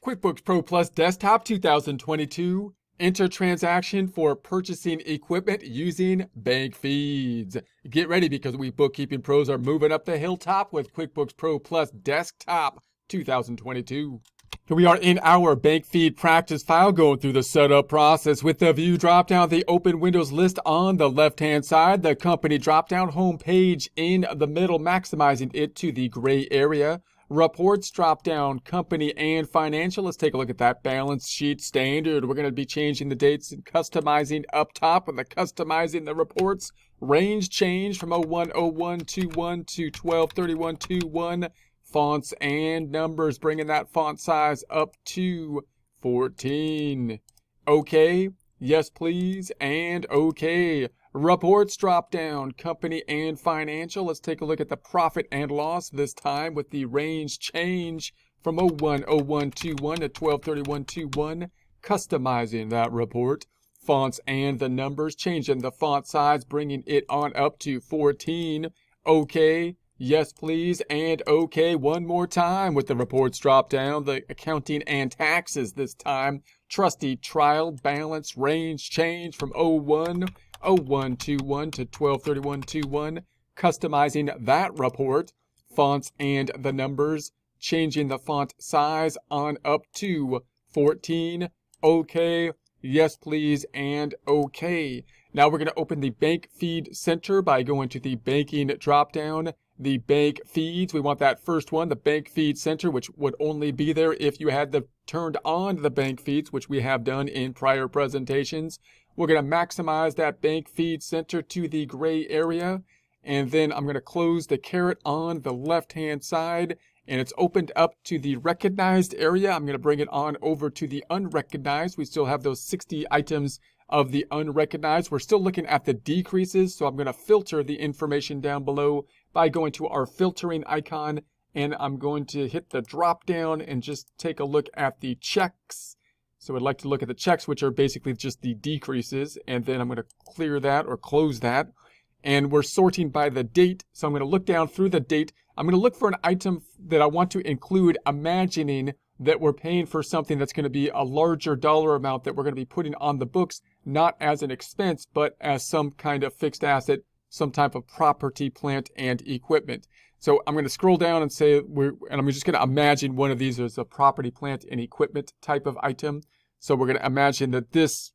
QuickBooks Pro Plus Desktop 2022. Enter transaction for purchasing equipment using bank feeds. Get ready because we bookkeeping pros are moving up the hilltop with QuickBooks Pro Plus Desktop 2022. Here we are in our bank feed practice file, going through the setup process with the view dropdown, the open windows list on the left-hand side, the company dropdown, home page in the middle, maximizing it to the gray area. Reports drop down, company and financial. Let's take a look at that balance sheet standard. We're going to be changing the dates and customizing up top with the customizing the reports. Range change from 010121 to 123121. Fonts and numbers, bringing that font size up to 14. Okay, yes please, and okay. Reports drop down, company and financial. Let's take a look at the profit and loss, this time with the range change from 010121 to 123121. Customizing that report. Fonts and the numbers, changing the font size, bringing it on up to 14. Okay, yes please, and okay one more time with the reports drop down, the accounting and taxes, this time. Trustee trial balance range change from 010121 to 123121. Customizing that report. Fonts and the numbers, changing the font size on up to 14. Okay, yes please, and okay. Now we're going to open the Bank Feed Center by going to the Banking dropdown. The bank feeds, we want that first one, the Bank Feed Center, which would only be there if you had turned on the bank feeds, which we have done in prior presentations. We're going to maximize that Bank Feed Center to the gray area, and then I'm going to close the caret on the left-hand side, and it's opened up to the recognized area. I'm going to bring it on over to the unrecognized. We still have those 60 items of the unrecognized. We're still looking at the decreases, so I'm going to filter the information down below by going to our filtering icon, and I'm going to hit the drop down and just take a look at the checks. So I'd like to look at the checks, which are basically just the decreases, and then I'm going to clear that or close that. And we're sorting by the date, so I'm going to look down through the date. I'm going to look for an item that I want to include, imagining that we're paying for something that's going to be a larger dollar amount that we're going to be putting on the books, not as an expense, but as some kind of fixed asset, some type of property, plant, and equipment. So I'm going to scroll down and say, and I'm just going to imagine one of these as a property, plant, and equipment type of item. So we're going to imagine that this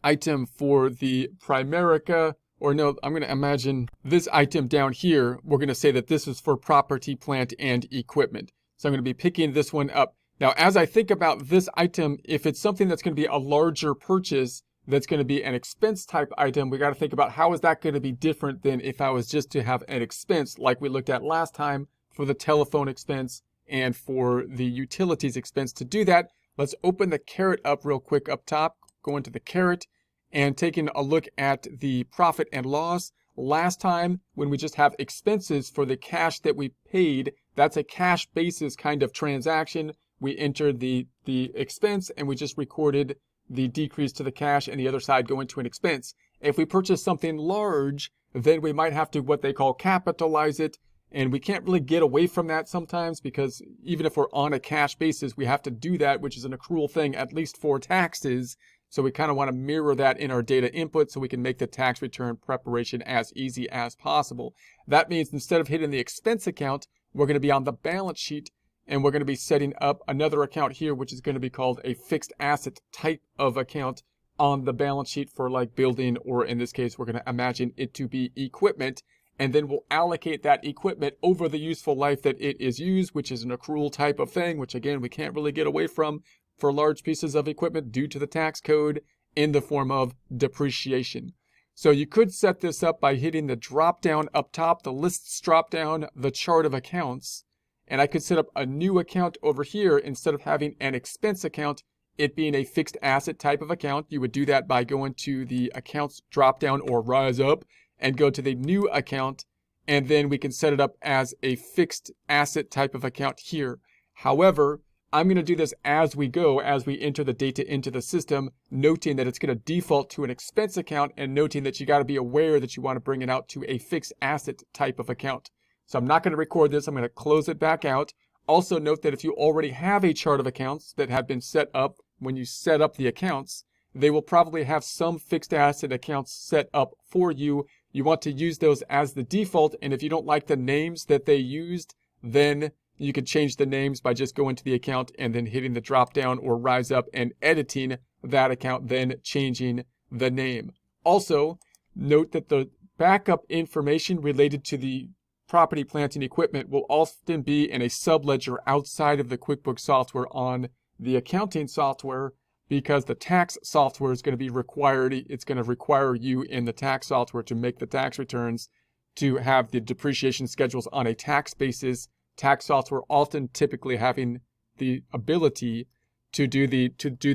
item for the Primerica, or no, I'm going to imagine this item down here, we're going to say that this is for property, plant, and equipment. So I'm going to be picking this one up. Now, as I think about this item, if it's something that's going to be a larger purchase, that's going to be an expense type item, we got to think about how is that going to be different than if I was just to have an expense like we looked at last time for the telephone expense and for the utilities expense. To do that, let's open the caret up real quick up top, go into the caret and taking a look at the profit and loss. Last time when we just have expenses for the cash that we paid, that's a cash basis kind of transaction. We entered the expense and we just recorded the decrease to the cash, and the other side go into an expense. If we purchase something large, then we might have to what they call capitalize it, and we can't really get away from that sometimes because even if we're on a cash basis, we have to do that, which is an accrual thing, at least for taxes. So we kind of want to mirror that in our data input so we can make the tax return preparation as easy as possible. That means instead of hitting the expense account, we're going to be on the balance sheet, and we're going to be setting up another account here, which is going to be called a fixed asset type of account on the balance sheet for like building, or in this case, we're going to imagine it to be equipment. And then we'll allocate that equipment over the useful life that it is used, which is an accrual type of thing, which again, we can't really get away from for large pieces of equipment due to the tax code in the form of depreciation. So you could set this up by hitting the drop down up top, the lists drop down, the chart of accounts. And I could set up a new account over here instead of having an expense account, it being a fixed asset type of account. You would do that by going to the accounts drop down or rise up and go to the new account. And then we can set it up as a fixed asset type of account here. However, I'm going to do this as we go, as we enter the data into the system, noting that it's going to default to an expense account and noting that you got to be aware that you want to bring it out to a fixed asset type of account. So I'm not going to record this. I'm going to close it back out. Also note that if you already have a chart of accounts that have been set up, when you set up the accounts, they will probably have some fixed asset accounts set up for you. You want to use those as the default, and if you don't like the names that they used, then you can change the names by just going to the account and then hitting the drop down or rise up and editing that account, then changing the name. Also, note that the backup information related to the property, plant, and equipment will often be in a subledger outside of the QuickBooks software on the accounting software, because the tax software is going to be required. It's going to require you in the tax software to make the tax returns to have the depreciation schedules on a tax basis. Tax software often typically having the ability to do the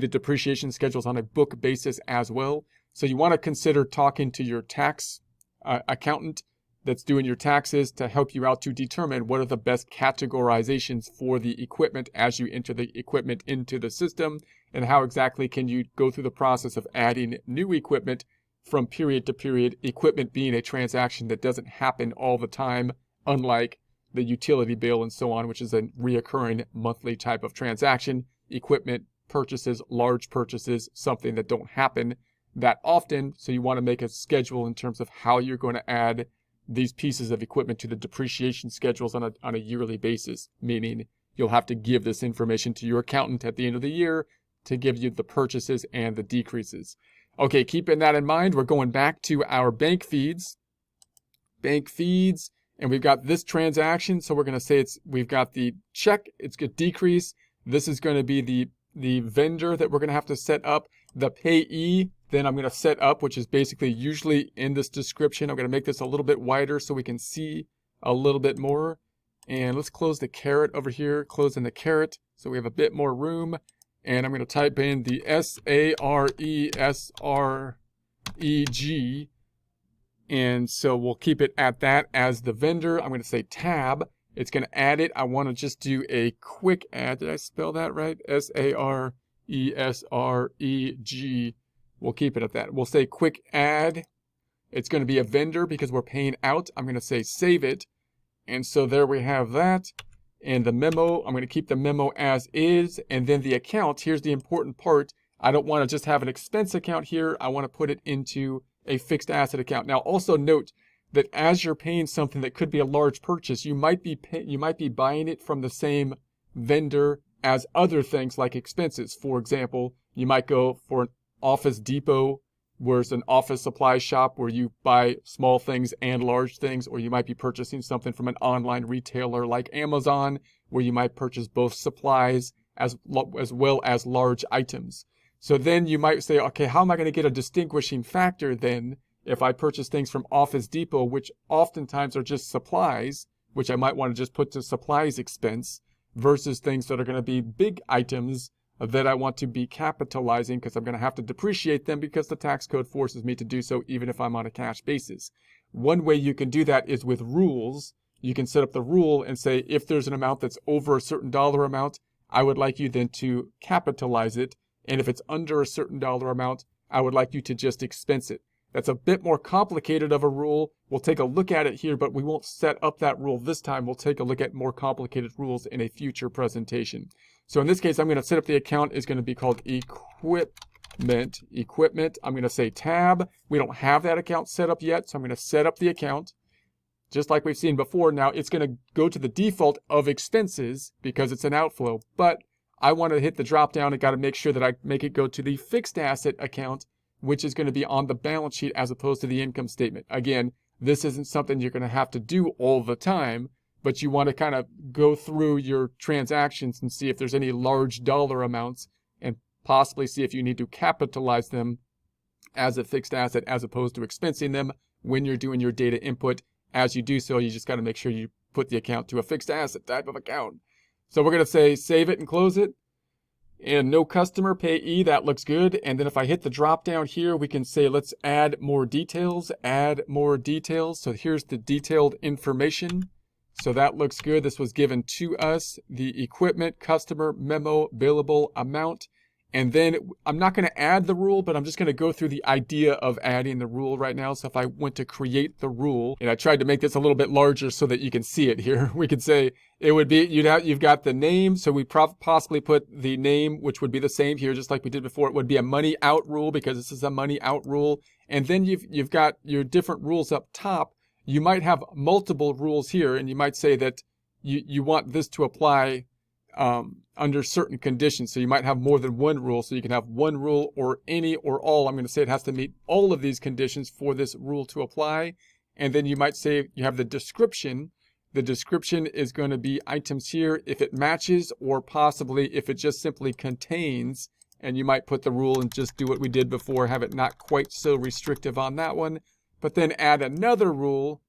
depreciation schedules on a book basis as well. So you want to consider talking to your tax accountant that's doing your taxes to help you out to determine what are the best categorizations for the equipment as you enter the equipment into the system, and how exactly can you go through the process of adding new equipment from period to period, equipment being a transaction that doesn't happen all the time, unlike the utility bill and so on, which is a reoccurring monthly type of transaction. Equipment purchases, large purchases, something that don't happen that often. So you want to make a schedule in terms of how you're going to add these pieces of equipment to the depreciation schedules on a yearly basis, meaning you'll have to give this information to your accountant at the end of the year to give you the purchases and the decreases. Okay, keeping that in mind, we're going back to our bank feeds. Bank feeds, and we've got this transaction. So we're going to say we've got the check, it's a decrease. This is going to be the vendor that we're going to have to set up. The payee, then I'm going to set up, which is basically usually in this description. I'm going to make this a little bit wider so we can see a little bit more. And let's close the caret over here, closing the caret so we have a bit more room. And I'm going to type in the SARESREG. And so we'll keep it at that as the vendor. I'm going to say tab. It's going to add it. I want to just do a quick add. Did I spell that right? SARESREG. We'll keep it at that. We'll say quick add. It's going to be a vendor because we're paying out. I'm going to say save it. And so there we have that. And the memo, I'm going to keep the memo as is. And then the account, here's the important part. I don't want to just have an expense account here. I want to put it into a fixed asset account. Now also note that as you're paying something that could be a large purchase, you might be buying it from the same vendor as other things like expenses. For example, you might go for an Office Depot, where it's an office supply shop where you buy small things and large things, or you might be purchasing something from an online retailer like Amazon, where you might purchase both supplies as well as large items. So then you might say, okay, how am I going to get a distinguishing factor then if I purchase things from Office Depot, which oftentimes are just supplies, which I might want to just put to supplies expense, versus things that are going to be big items that I want to be capitalizing because I'm going to have to depreciate them because the tax code forces me to do so even if I'm on a cash basis. One way you can do that is with rules. You can set up the rule and say, if there's an amount that's over a certain dollar amount, I would like you then to capitalize it. And if it's under a certain dollar amount, I would like you to just expense it. That's a bit more complicated of a rule. We'll take a look at it here, but we won't set up that rule this time. We'll take a look at more complicated rules in a future presentation. So in this case, I'm going to set up the account. It's going to be called equipment. I'm going to say tab. We don't have that account set up yet, so I'm going to set up the account. Just like we've seen before, now it's going to go to the default of expenses because it's an outflow. But I want to hit the drop down. I got to make sure that I make it go to the fixed asset account, which is going to be on the balance sheet as opposed to the income statement. Again, this isn't something you're going to have to do all the time, but you want to kind of go through your transactions and see if there's any large dollar amounts and possibly see if you need to capitalize them as a fixed asset as opposed to expensing them when you're doing your data input. As you do so, you just got to make sure you put the account to a fixed asset type of account. So we're going to say save it and close it. And no customer payee, that looks good. And then if I hit the drop down here, we can say, let's add more details, So here's the detailed information. So that looks good. This was given to us, the equipment, customer, memo, billable amount. And then I'm not going to add the rule, but I'm just going to go through the idea of adding the rule right now. So if I went to create the rule, and I tried to make this a little bit larger so that you can see it here, we could say it would be, you've got the name. So we possibly put the name, which would be the same here, just like we did before. It would be a money out rule because this is a money out rule. And then you've got your different rules up top. You might have multiple rules here, and you might say that you want this to apply under certain conditions. So you might have more than one rule. So you can have one rule or any or all. I'm going to say it has to meet all of these conditions for this rule to apply. And then you might say you have the description. The description is going to be items here if it matches, or possibly if it just simply contains. And you might put the rule and just do what we did before, have it not quite so restrictive on that one. But then add another rule.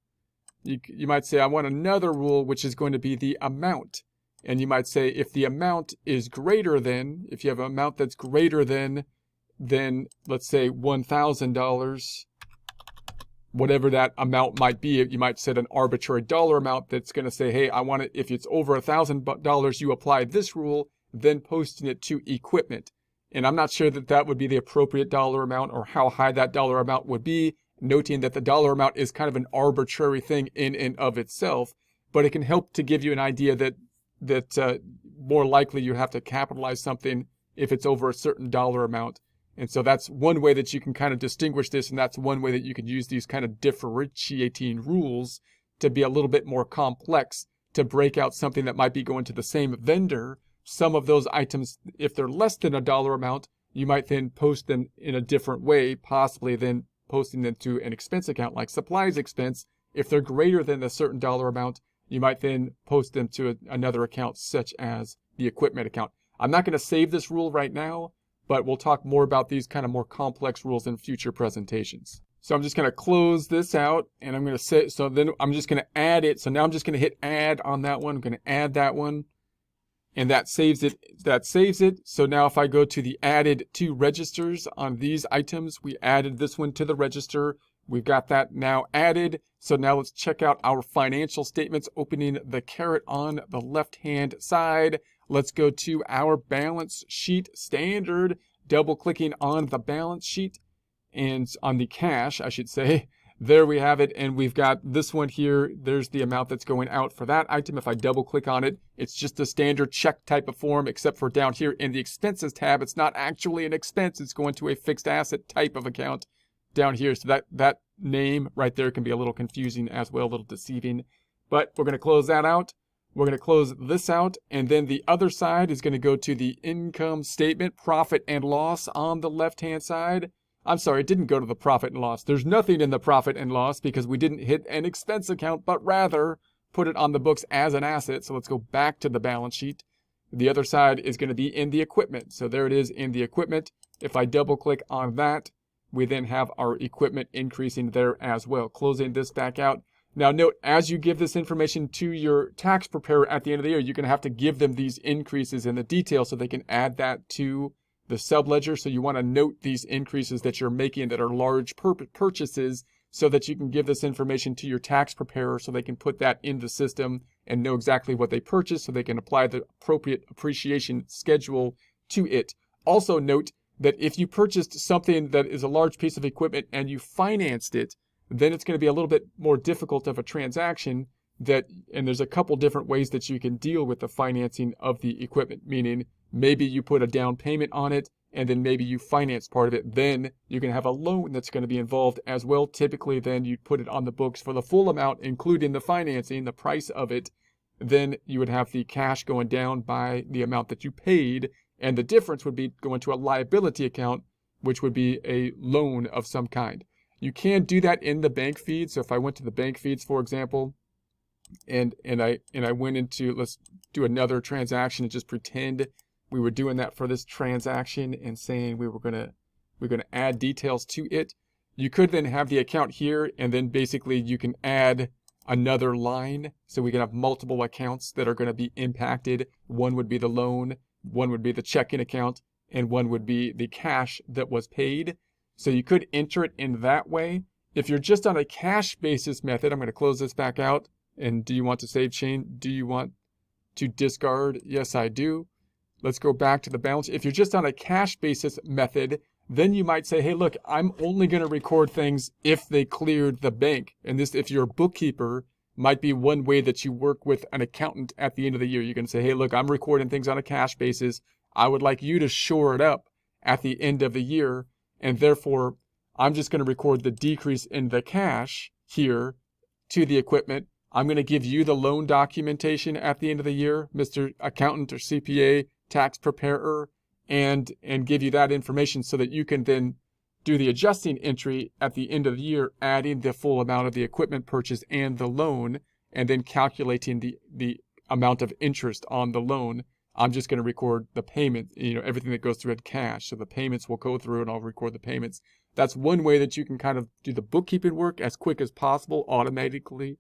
You might say, I want another rule, which is going to be the amount. And you might say if the amount is greater than, if you have an amount that's greater than let's say $1,000, whatever that amount might be, you might set an arbitrary dollar amount that's going to say, hey, I want it, if it's over $1,000, you apply this rule, then posting it to equipment. And I'm not sure that that would be the appropriate dollar amount or how high that dollar amount would be, noting that the dollar amount is kind of an arbitrary thing in and of itself, but it can help to give you an idea that more likely you have to capitalize something if it's over a certain dollar amount. And so that's one way that you can kind of distinguish this, and that's one way that you can use these kind of differentiating rules to be a little bit more complex, to break out something that might be going to the same vendor. Some of those items, if they're less than a dollar amount, you might then post them in a different way, possibly then posting them to an expense account like supplies expense. If they're greater than a certain dollar amount, you might then post them to another account, such as the equipment account. I'm not going to save this rule right now, but we'll talk more about these kind of more complex rules in future presentations. So I'm just going to close this out, and I'm going to say, so then I'm just going to add it. So now I'm just going to hit add on that one. I'm going to add that one, and that saves it. That saves it. So now if I go to the added to registers on these items, we added this one to the register. We've got that now added. So now let's check out our financial statements, opening the caret on the left-hand side. Let's go to our balance sheet standard, double-clicking on the balance sheet and on the cash, I should say. There we have it, and we've got this one here. There's the amount that's going out for that item. If I double-click on it, it's just a standard check type of form, except for down here in the expenses tab, it's not actually an expense. It's going to a fixed asset type of account down here. So that name right there can be a little confusing as well, a little deceiving. But we're going to close that out. We're going to close this out, and then the other side is going to go to the income statement, profit and loss on the left-hand side. I'm sorry, it didn't go to the profit and loss. There's nothing in the profit and loss because we didn't hit an expense account, but rather put it on the books as an asset. So let's go back to the balance sheet. The other side is going to be in the equipment. So there it is in the equipment. If I double-click on that, we then have our equipment increasing there as well. Closing this back out. Now note, as you give this information to your tax preparer at the end of the year, you're going to have to give them these increases in the detail so they can add that to the subledger. So you want to note these increases that you're making that are large purchases so that you can give this information to your tax preparer so they can put that in the system and know exactly what they purchased so they can apply the appropriate appreciation schedule to it. Also note that if you purchased something that is a large piece of equipment and you financed it, then it's going to be a little bit more difficult of a transaction, and there's a couple different ways that you can deal with the financing of the equipment, meaning maybe you put a down payment on it and then maybe you finance part of it. Then you're going to have a loan that's going to be involved as well. Typically, then you'd put it on the books for the full amount, including the financing, the price of it. Then you would have the cash going down by the amount that you paid, and the difference would be going to a liability account, which would be a loan of some kind. You can do that in the bank feed. So if I went to the bank feeds, for example, and I went into, let's do another transaction and just pretend we were doing that for this transaction and saying we're going to add details to it. You could then have the account here, and then basically you can add another line. So we can have multiple accounts that are going to be impacted. One would be the loan, one would be the checking account, and one would be the cash that was paid. So you could enter it in that way. If you're just on a cash basis method, I'm going to close this back out. And do you want to save chain? Do you want to discard? Yes, I do. let's go back to the balance. If you're just on a cash basis method, then you might say, hey, look, I'm only going to record things if they cleared the bank. And this, if you're a bookkeeper, might be one way that you work with an accountant at the end of the year. You can say, hey, look, I'm recording things on a cash basis. I would like you to shore it up at the end of the year. And therefore, I'm just going to record the decrease in the cash here to the equipment. I'm going to give you the loan documentation at the end of the year, Mr. Accountant or CPA, tax preparer, and give you that information so that you can then do the adjusting entry at the end of the year, adding the full amount of the equipment purchase and the loan, and then calculating the amount of interest on the loan. I'm just going to record the payment, everything that goes through in cash. So the payments will go through and I'll record the payments. That's one way that you can kind of do the bookkeeping work as quick as possible, automatically,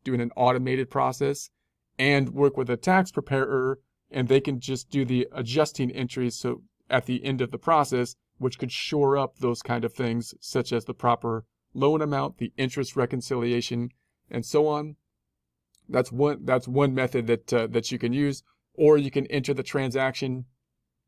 doing an automated process, and work with a tax preparer, and they can just do the adjusting entries so at the end of the process, which could shore up those kind of things, such as the proper loan amount, the interest reconciliation, and so on. That's one method that you can use. Or you can enter the transaction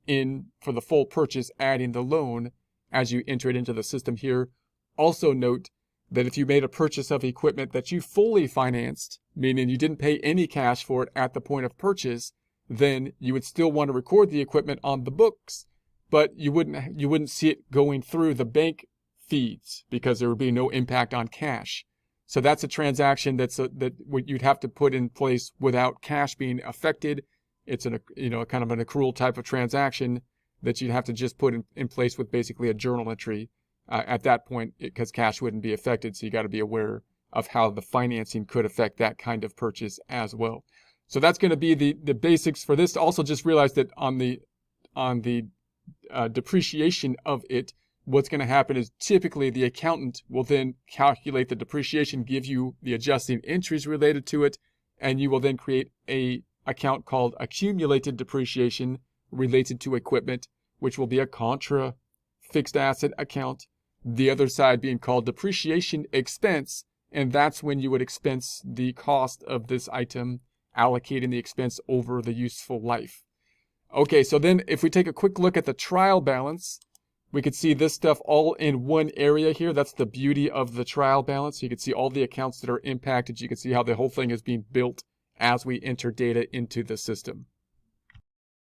in for the full purchase, adding the loan as you enter it into the system here. Also note that if you made a purchase of equipment that you fully financed, meaning you didn't pay any cash for it at the point of purchase, then you would still want to record the equipment on the books, but you wouldn't see it going through the bank feeds because there would be no impact on cash. So that's a transaction that you'd have to put in place without cash being affected. It's kind of an accrual type of transaction that you'd have to just put in place with basically a journal entry at that point, because cash wouldn't be affected. So you got to be aware of how the financing could affect that kind of purchase as well. So that's going to be the basics for this. Also, just realize that on the depreciation of it, what's going to happen is typically the accountant will then calculate the depreciation, give you the adjusting entries related to it, and you will then create a account called accumulated depreciation related to equipment, which will be a contra fixed asset account. The other side being called depreciation expense, and that's when you would expense the cost of this item, allocating the expense over the useful life. Okay, so then if we take a quick look at the trial balance, we could see this stuff all in one area here. That's the beauty of the trial balance. You can see all the accounts that are impacted. You can see how the whole thing is being built as we enter data into the system.